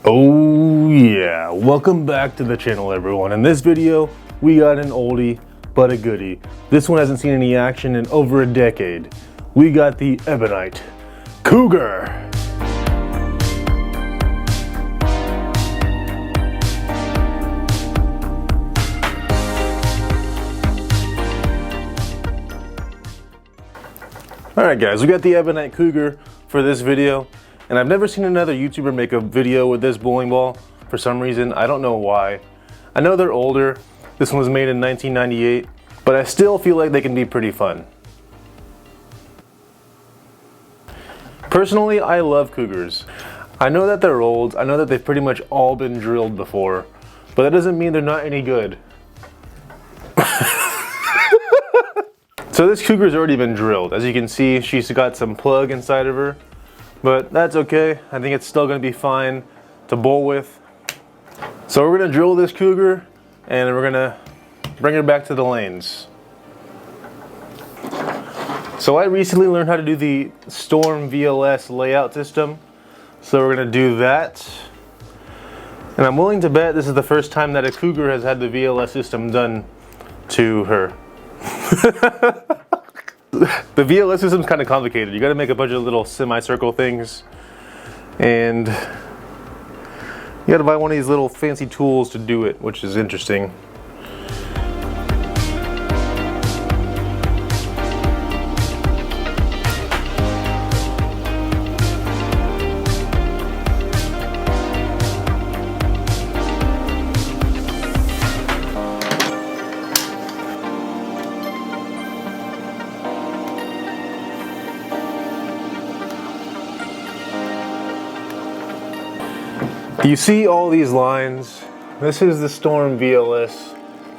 Oh yeah, welcome back to the channel everyone. In this video, we got an oldie but a goodie. This one hasn't seen any action in over a decade. We got the Ebonite Cougar. Alright guys, we got the Ebonite Cougar for this video. And I've never seen another YouTuber make a video with this bowling ball for some reason. I don't know why. I know they're older. This one was made in 1998, but I still feel like they can be pretty fun. Personally, I love Cougars. I know that they're old. I know that they've pretty much all been drilled before, but that doesn't mean they're not any good. So this Cougar's already been drilled. As you can see, she's got some plug inside of her. But that's okay. I think it's still going to be fine to bowl with. So we're going to drill this Cougar and we're going to bring her back to the lanes. So I recently learned how to do the Storm VLS layout system. So we're going to do that. And I'm willing to bet this is the first time that a Cougar has had the VLS system done to her. The VLS system is kind of complicated. You got to make a bunch of little semicircle things, and you got to buy one of these little fancy tools to do it, which is interesting. You see all these lines? This is the Storm VLS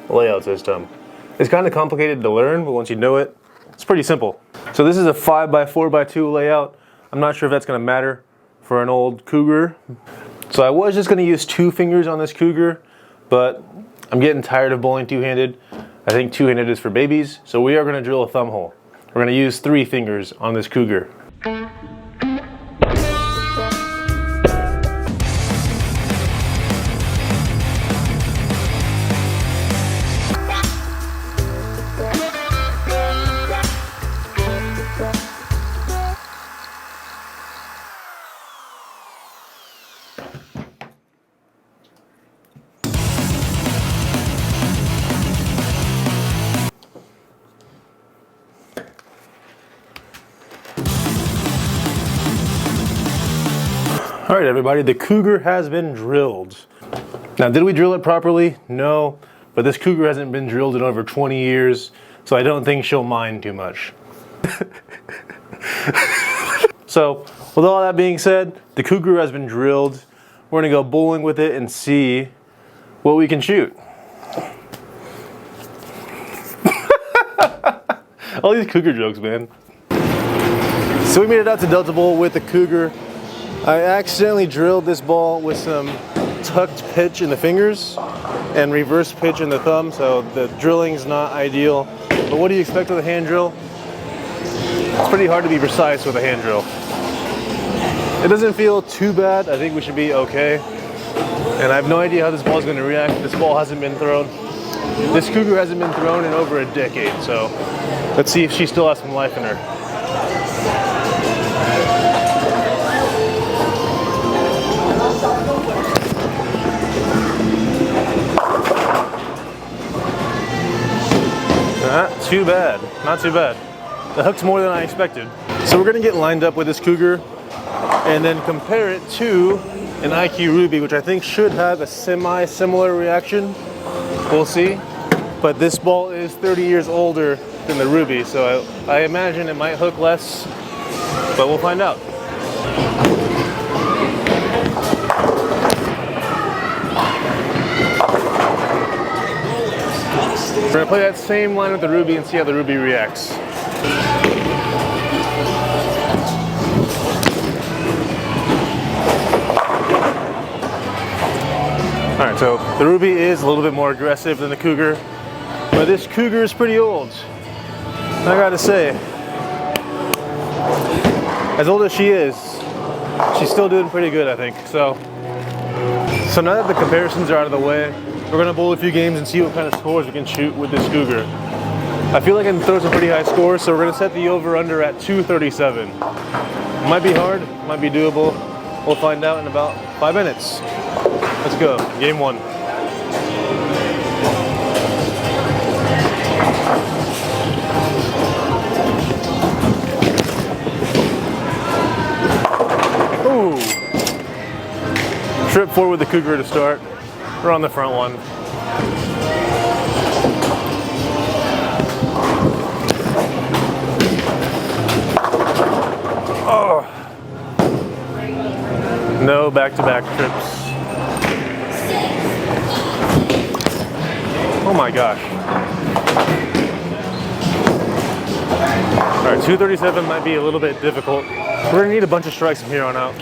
layout system. It's kind of complicated to learn, but once you know it, it's pretty simple. So this is a 5x4x2 layout. I'm not sure if that's going to matter for an old Cougar. So I was just going to use 2 fingers on this Cougar, but I'm getting tired of bowling two-handed. I think two-handed is for babies, so we are going to drill a thumb hole. We're going to use 3 fingers on this Cougar. All right, everybody, the Cougar has been drilled. Now, did we drill it properly? No, but this Cougar hasn't been drilled in over 20 years, so I don't think she'll mind too much. So, with all that being said, the Cougar has been drilled. We're gonna go bowling with it and see what we can shoot. All these Cougar jokes, man. So we made it out to Delta Bowl with the Cougar. I accidentally drilled this ball with some tucked pitch in the fingers and reverse pitch in the thumb, so the drilling's not ideal. But what do you expect with a hand drill? It's pretty hard to be precise with a hand drill. It doesn't feel too bad. I think we should be okay. And I have no idea how this ball is going to react. This ball hasn't been thrown. This Cougar hasn't been thrown in over a decade, so let's see if she still has some life in her. Not too bad, not too bad. The hook's more than I expected. So we're gonna get lined up with this Cougar and then compare it to an IQ Ruby, which I think should have a semi-similar reaction. We'll see. But this ball is 30 years older than the Ruby, so I imagine it might hook less, but we'll find out. We're gonna play that same line with the Ruby and see how the Ruby reacts. All right, so the Ruby is a little bit more aggressive than the Cougar, but this Cougar is pretty old. I gotta say, as old as she is, she's still doing pretty good, I think. So So now that the comparisons are out of the way, we're gonna bowl a few games and see what kind of scores we can shoot with this Cougar. I feel like I can throw some pretty high scores, so we're gonna set the over-under at 237. Might be hard, might be doable. We'll find out in about 5 minutes. Let's go, game one. Ooh. Trip forward with the Cougar to start. We're on the front one. Oh. No back-to-back trips. Oh my gosh. All right, 237 might be a little bit difficult. We're gonna need a bunch of strikes from here on out.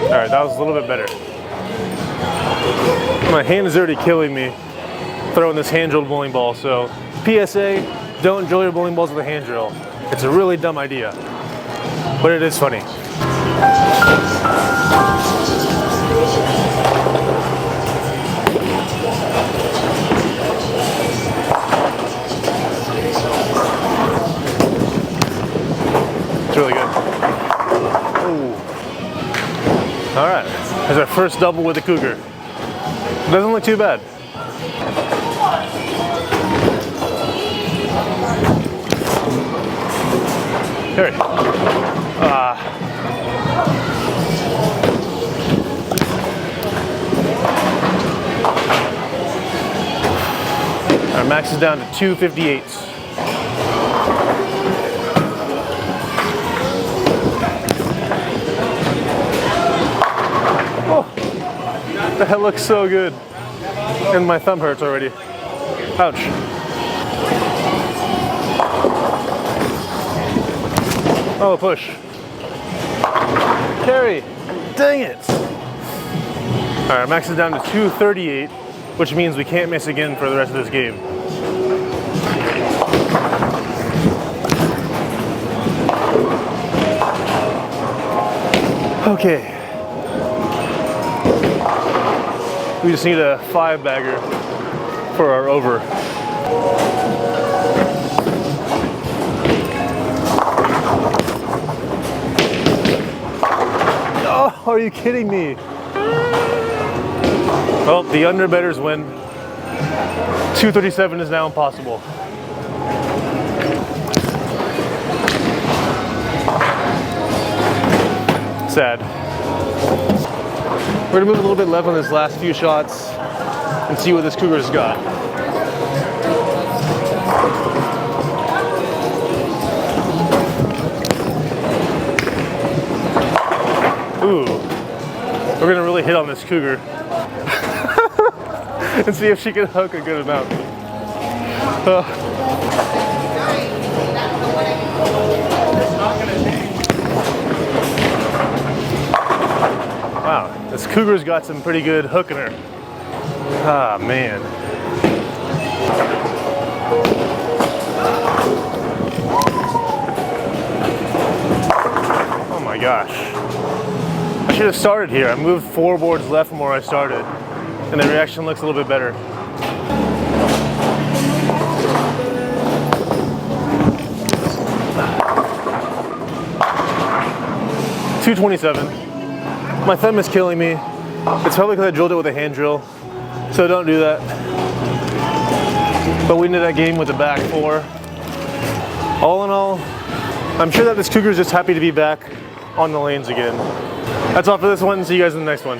All right, that was a little bit better. My hand is already killing me throwing this hand drilled bowling ball, so PSA, don't drill your bowling balls with a hand drill. It's a really dumb idea, but it is funny. It's really good. Ooh. All right, that's our first double with the Cougar. Doesn't look too bad. Here. Our max is down to 258. Oh, that looks so good. And my thumb hurts already. Ouch. Oh, push. Carry. Dang it. All right, max is down to 238, which means we can't miss again for the rest of this game. Okay. We just need a 5-bagger for our over. Oh, are you kidding me? Well, the underbetters win. 237 is now impossible. Sad. We're gonna move a little bit left on this last few shots and see what this Cougar's got. Ooh, we're gonna really hit on this Cougar and see if she can hook a good amount. Wow, this Cougar's got some pretty good hook in her. Ah, man. Oh my gosh. I should have started here. I moved 4 boards left from where I started, and the reaction looks a little bit better. $227. My thumb is killing me. It's probably because I drilled it with a hand drill, so don't do that. But we ended that game with a back 4. All in all, I'm sure that this Cougar's just happy to be back on the lanes again. That's all for this one. See you guys in the next one.